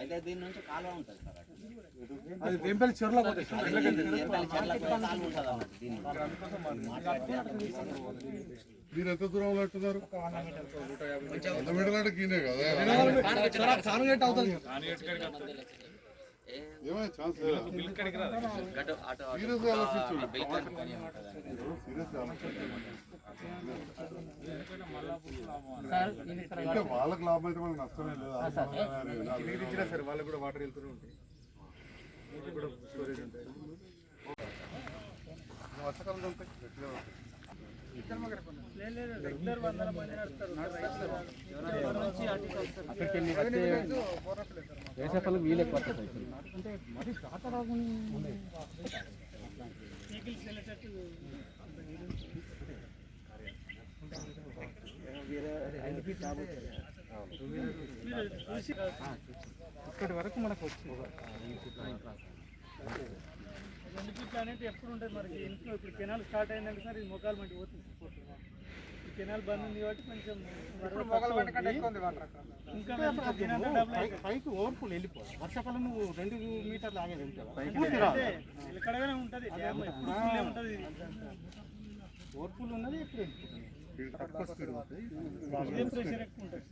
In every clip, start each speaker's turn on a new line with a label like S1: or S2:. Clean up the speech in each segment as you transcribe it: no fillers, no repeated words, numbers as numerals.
S1: అయితే దీని నుంచి కాలువ ఉంటుంది సార్,
S2: అది వేంపల్లి చెరువులో
S3: మీరు ఎంత దూరంలో అంటున్నారు? 100 మీటర్లు అంటే గీనే కదా, ఏమైనా ఛాన్స్ లేదా? సీరియస్గా ఆలోచించండి, అంటే వాళ్ళకి లాభం అయితే మనకు నష్టమే లేదా?
S2: సార్ వాళ్ళకి కూడా వాటర్ వెళ్తూనే ఉంటాయి, స్టోరేజ్ ఉంటాయి.
S3: వర్షాకాలం ఉంటాయి గట్టిగా
S2: వేసే వీలు ఎక్కువ అంటే మరి ఇక్కడి వరకు మనకు వచ్చింది. అనేది ఎప్పుడు ఉంటుంది మరి ఇంట్లో ఇప్పుడు కెనాల్ స్టార్ట్ అయిందంటే సార్ ఇది మొక్కలు మంటి పోతుంది. ఈ కెనాల్ బంద్ ఉంది కాబట్టి కొంచెం ఇంకా పైకి ఓవర్ఫుల్ వెళ్ళిపోవాలి. వర్షాకాలం నువ్వు 2 మీటర్లు ఆగేది ఎక్కడగానే ఉంటుంది, ఓవర్ఫుల్ ఉన్నది ఎప్పుడు వెళ్ళిపోతుంది, ప్రెషర్ ఎక్కువ ఉంటుంది.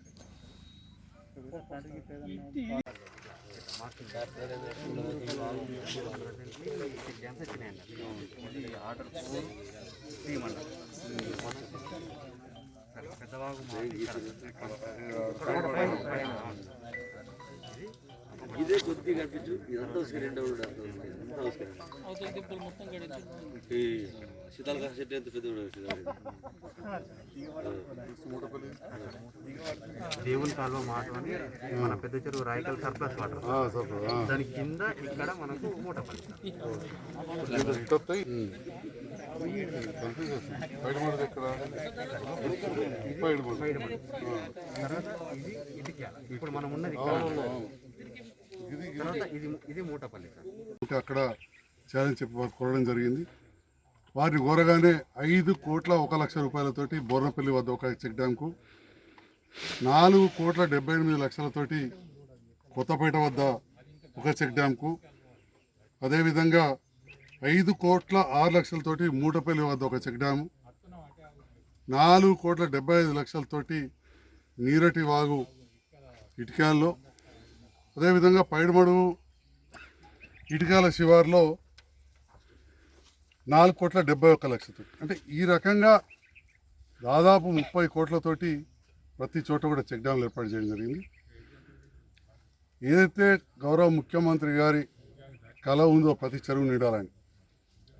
S1: ఇదే కొద్దిగా కనిపించు, ఇదంతా శీతాల చెట్టు ఎంత పెద్ద
S4: దేవుని కాలువ మాటని మన పెద్ద చెరువు రాయకల్ సర్ప్లస్ వాటర్, దాని కింద ఇక్కడ మనకు మూటపల్లి. ఇప్పుడు మనం ఉన్నది ఇది మూటపల్లి
S3: సార్. అక్కడ చేయాలని చెప్పి వారు కోరడం జరిగింది. వారిని కోరగానే 5,01,00,000 రూపాయలతోటి బోర్నపల్లి వద్ద ఒక చెక్ డ్యాంకు, 4,78,00,000 కొత్తపేట వద్ద ఒక చెక్ డ్యాంకు, అదేవిధంగా 5,06,00,000 మూటపల్లి వద్ద ఒక చెక్ డ్యాము, 4,75,00,000 నీరటి వాగు ఇటుకాల్లో, అదేవిధంగా పైడిమడుగు ఇటుకాల శివార్లో 4,71,00,000. అంటే ఈ రకంగా దాదాపు 30 కోట్లతోటి ప్రతి చోట కూడా చెక్ డ్యామ్లు ఏర్పాటు చేయడం జరిగింది. ఏదైతే గౌరవ ముఖ్యమంత్రి గారి కళ ఉందో ప్రతి చెరువు నిండాలని,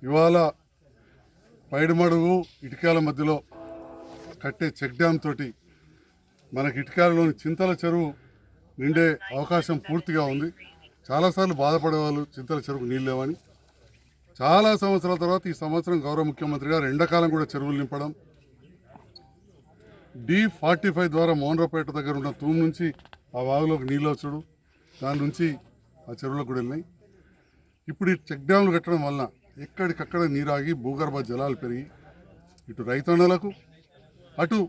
S3: ఇవాళ పైడిమడుగు ఇటుకాల మధ్యలో కట్టే చెక్ డ్యామ్ తోటి మనకి ఇటుకాలలోని చింతల చెరువు నిండే అవకాశం పూర్తిగా ఉంది. చాలాసార్లు బాధపడేవాళ్ళు చింతల చెరువుకు నీళ్ళు లేవని. చాలా సంవత్సరాల తర్వాత ఈ సంవత్సరం గౌరవ ముఖ్యమంత్రి గారు ఎండాకాలం కూడా చెరువులు నింపడం, D45 ద్వారా మోహన్రావుపేట దగ్గర ఉన్న తూము నుంచి ఆ వాగులోకి నీళ్ళు వచ్చుడు, దాని నుంచి ఆ చెరువులకు కూడా వెళ్ళినాయి. ఇప్పుడు ఈ చెక్ డ్యాములు కట్టడం వలన ఎక్కడికక్కడ నీరాగి భూగర్భ జలాలు పెరిగి ఇటు రైతన్నలకు అటు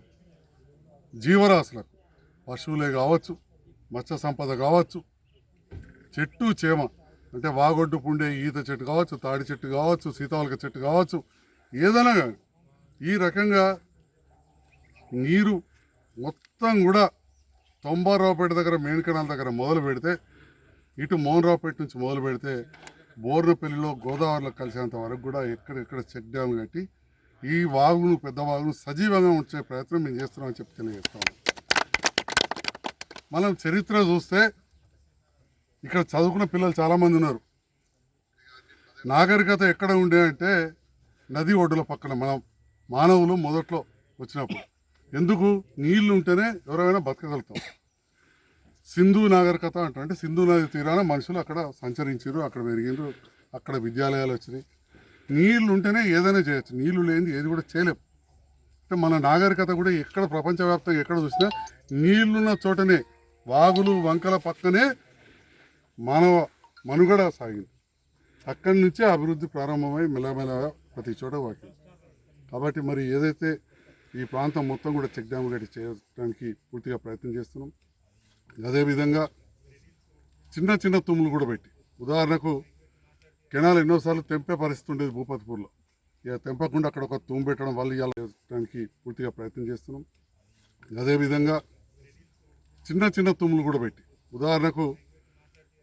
S3: జీవరాశులకు, పశువులే కావచ్చు, మత్స్య సంపద కావచ్చు, చెట్టు చేమ అంటే వాగొడ్డు పుండే ఈత చెట్టు కావచ్చు, తాడి చెట్టు కావచ్చు, సీతావళక చెట్టు కావచ్చు, ఏదైనా కానీ ఈ రకంగా నీరు మొత్తం కూడా 90రావుపేట దగ్గర మెయిన్ కెనాల్ దగ్గర మొదలు పెడితే, ఇటు మోహన్రావుపేట నుంచి మొదలు పెడితే బోర్నపల్లిలో గోదావరిలో కలిసేంత వరకు కూడా ఎక్కడెక్కడ చెక్ డ్యామ్ కట్టి ఈ వాగును, పెద్ద వాగును సజీవంగా ఉంచే ప్రయత్నం మేము చేస్తున్నామని చెప్పి తెలియజేస్తాము. మనం చరిత్ర చూస్తే ఇక్కడ చదువుకున్న పిల్లలు చాలామంది ఉన్నారు. నాగరికత ఎక్కడ ఉండే అంటే నది ఒడ్డుల పక్కన మనం మానవులు మొదట్లో వచ్చినప్పుడు. ఎందుకు? నీళ్లు ఉంటేనే ఎవరైనా బతకగలుగుతాం. సింధు నాగరికత అంటే సింధు నది తీరాన మనుషులు అక్కడ సంచరించారు, అక్కడ పెరిగిండ్రు, అక్కడ విద్యాలయాలు వచ్చినాయి. నీళ్లు ఉంటేనే ఏదైనా చేయొచ్చు, నీళ్లు లేనిది ఏది కూడా చేయలేం. అంటే మన నాగరికత కూడా ఎక్కడ ప్రపంచవ్యాప్తంగా ఎక్కడ చూసినా నీళ్లున్న చోటనే, వాగులు వంకల పక్కనే మానవ మనుగడ సాగింది. అక్కడి నుంచే అభివృద్ధి ప్రారంభమై మెల్లమెల్లగా ప్రతి చోట వాకింది. కాబట్టి మరి ఏదైతే ఈ ప్రాంతం మొత్తం కూడా చెక్ డ్యామ్ కట్టి చేయడానికి పూర్తిగా ప్రయత్నం చేస్తున్నాం. అదేవిధంగా చిన్న చిన్న తుమ్ములు కూడా పెట్టి, ఉదాహరణకు కెనాల్ ఎన్నోసార్లు తెంపే పరిస్థితి ఉండేది భూపతిపూర్లో. ఇక తెంపకుండా అక్కడ ఒక తూము పెట్టడం వల్ల ఇవాళ చేయడానికి పూర్తిగా ప్రయత్నం చేస్తున్నాం. అదేవిధంగా చిన్న చిన్న తుమ్ములు కూడా పెట్టి, ఉదాహరణకు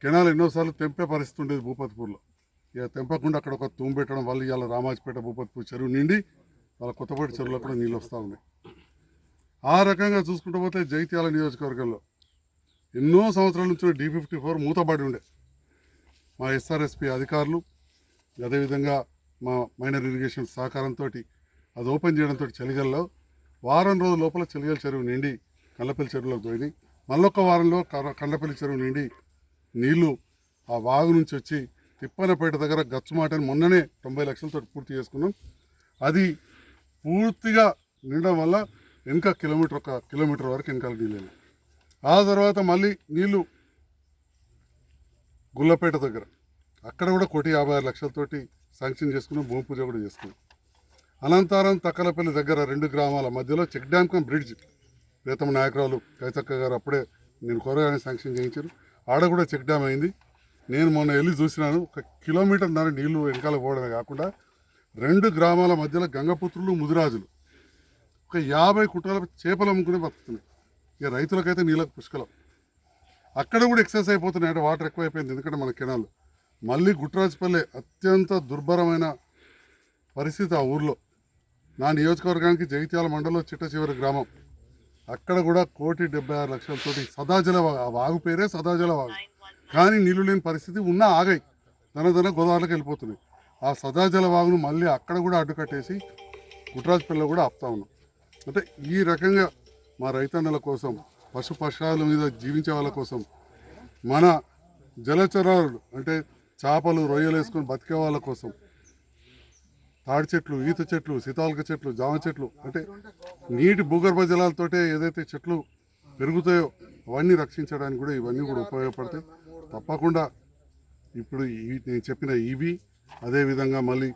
S3: కెనాల్ ఎన్నోసార్లు తెంపే పరిస్థితి ఉండేది భూపతిపూర్లో. ఇక తెంపకుండా అక్కడ ఒక తూము పెట్టడం వల్ల ఇవాళ రామాజపేట భూపతిపూర్ చెరువు నిండి వాళ్ళ కొత్తపేట చెరువులో కూడా నీళ్ళు వస్తూ ఉన్నాయి. ఆ రకంగా చూసుకుంటూ పోతే జగిత్యాల నియోజకవర్గంలో ఎన్నో సంవత్సరాల నుంచి D54 మూతబడి ఉండే. మా SRSP అధికారులు అదేవిధంగా మా మైనర్ ఇరిగేషన్ సహకారంతో అది ఓపెన్ చేయడంతో చలిగల్లో వారం రోజుల లోపల చలిగల చెరువు నిండి కండ్లపల్లి చెరువులోకి పోయినాయి. మళ్ళొక్క వారంలో కండ్లపల్లి చెరువు నిండి నీళ్లు ఆ వాగు నుంచి వచ్చి తిప్పనపేట దగ్గర గచ్చుమాటని మొన్ననే 90 లక్షలతో పూర్తి చేసుకున్నాం. అది పూర్తిగా నిండడం వల్ల ఇంకా కిలోమీటర్ వరకు వెనకాల నీళ్ళు. ఆ తర్వాత మళ్ళీ నీళ్లు గుల్లపేట దగ్గర అక్కడ కూడా 1,56 లక్షలతోటి శాంక్షన్ చేసుకున్నాం, భూమి పూజ కూడా చేసుకున్నాం. అనంతరం తక్కలపల్లి దగ్గర 2 గ్రామాల మధ్యలో చెక్ డ్యామ్ కమ్ బ్రిడ్జ్ ప్రీతమ నాయకురాలు కైతక్క గారు అప్పుడే నేను కోరగానే శాంక్షన్ చేయించారు. ఆడ కూడా చెక్ డ్యామ్ అయింది. నేను మొన్న వెళ్ళి చూసినాను. 1 కిలోమీటర్ నీళ్లు వెనకాల పోవడమే కాకుండా 2 గ్రామాల మధ్యలో గంగపుత్రులు ముదిరాజులు ఒక 50 కుటుంబాల చేపలు అమ్ముకునే బతుకుతున్నాయి. ఇక రైతులకైతే నీళ్ళకు పుష్కలం. అక్కడ కూడా ఎక్సెస్ అయిపోతున్నాయి, అంటే వాటర్ ఎక్కువైపోయింది. ఎందుకంటే మన కెనాల్ మళ్ళీ గుట్రాజపల్లె అత్యంత దుర్భరమైన పరిస్థితి ఆ ఊర్లో. నా నియోజకవర్గానికి జగిత్యాల మండలంలో చిట్ట చివరి గ్రామం. అక్కడ కూడా 1,76 లక్షలతోటి సదాజల వాగు పేరే సదాజల వాగు, కానీ నీళ్లు లేని పరిస్థితి ఉన్నా ఆగాయి, దన గోదావరికి వెళ్ళిపోతున్నాయి. ఆ సదాజల వాగును మళ్ళీ అక్కడ కూడా అడ్డుకట్టేసి గుట్రాజపల్లిలో కూడా ఆపుతా ఉన్నాం. అంటే ఈ రకంగా మా రైతన్నల కోసం, పశుపక్షాల మీద జీవించే వాళ్ళ కోసం, మన జలచరాలు అంటే చేపలు రొయ్యలు వేసుకొని బతికే వాళ్ళ కోసం తాడి చెట్లు, ఈత చెట్లు, సీతాఫలక చెట్లు, జామ చెట్లు, అంటే నీటి భూగర్భ జలాలతోటే ఏదైతే చెట్లు పెరుగుతాయో అవన్నీ రక్షించడానికి కూడా ఇవన్నీ కూడా ఉపయోగపడతాయి. తప్పకుండా ఇప్పుడు నేను చెప్పిన ఇవి, అదేవిధంగా మళ్ళీ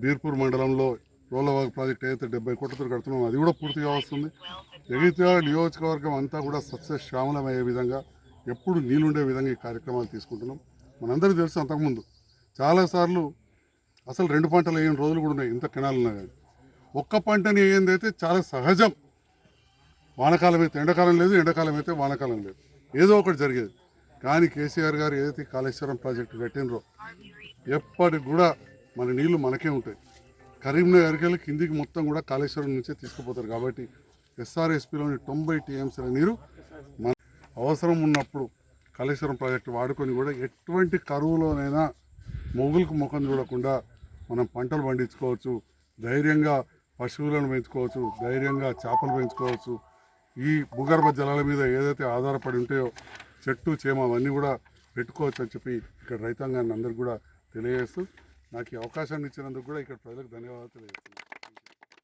S3: బీర్పూర్ మండలంలో రోలవాగ్ ప్రాజెక్ట్ ఏదైతే 70 కోట్లతో కడుతున్నామో అది కూడా పూర్తిగా వస్తుంది. జగిత్యాల నియోజకవర్గం అంతా కూడా సస్యశ్యామలమయ్యే విధంగా, ఎప్పుడు నీళ్ళుండే విధంగా ఈ కార్యక్రమాలు తీసుకుంటున్నాం. మనందరికీ తెలుసు, అంతకుముందు చాలాసార్లు అసలు 2 పంటలు వేయని రోజులు కూడా ఉన్నాయి. ఇంత కెనాలు ఉన్నా కానీ ఒక్క పంటని వేయంది అయితే చాలా సహజం. వానకాలం అయితే ఎండాకాలం లేదు, ఎండాకాలం అయితే వానకాలం లేదు, ఏదో ఒకటి జరిగేది. కానీ కేసీఆర్ గారు ఏదైతే కాళేశ్వరం ప్రాజెక్టు కట్టినరో ఎప్పటికి కూడా మన నీళ్లు మనకే ఉంటాయి. కరీంనగర్కి వెళ్ళి కిందికి మొత్తం కూడా కాళేశ్వరం నుంచే తీసుకుపోతారు. కాబట్టి SRSPలోని 90 TMCల నీరు మన అవసరం ఉన్నప్పుడు కాళేశ్వరం ప్రాజెక్టు వాడుకొని కూడా ఎటువంటి కరువులోనైనా మొగులకు ముఖం చూడకుండా మనం పంటలు పండించుకోవచ్చు, ధైర్యంగా పశువులను పెంచుకోవచ్చు, ధైర్యంగా చేపలు పెంచుకోవచ్చు. ఈ భూగర్భ జలాల మీద ఏదైతే ఆధారపడి ఉంటాయో చెట్టు చేమ అవన్నీ కూడా పెట్టుకోవచ్చు అని చెప్పి ఇక్కడ రైతాంగాన్ని అందరికీ కూడా తెలియజేస్తూ, నాకు ఈ అవకాశాన్ని ఇచ్చినందుకు కూడా ఇక్కడ ప్రజలకు ధన్యవాదాలు తెలియజేస్తున్నాను.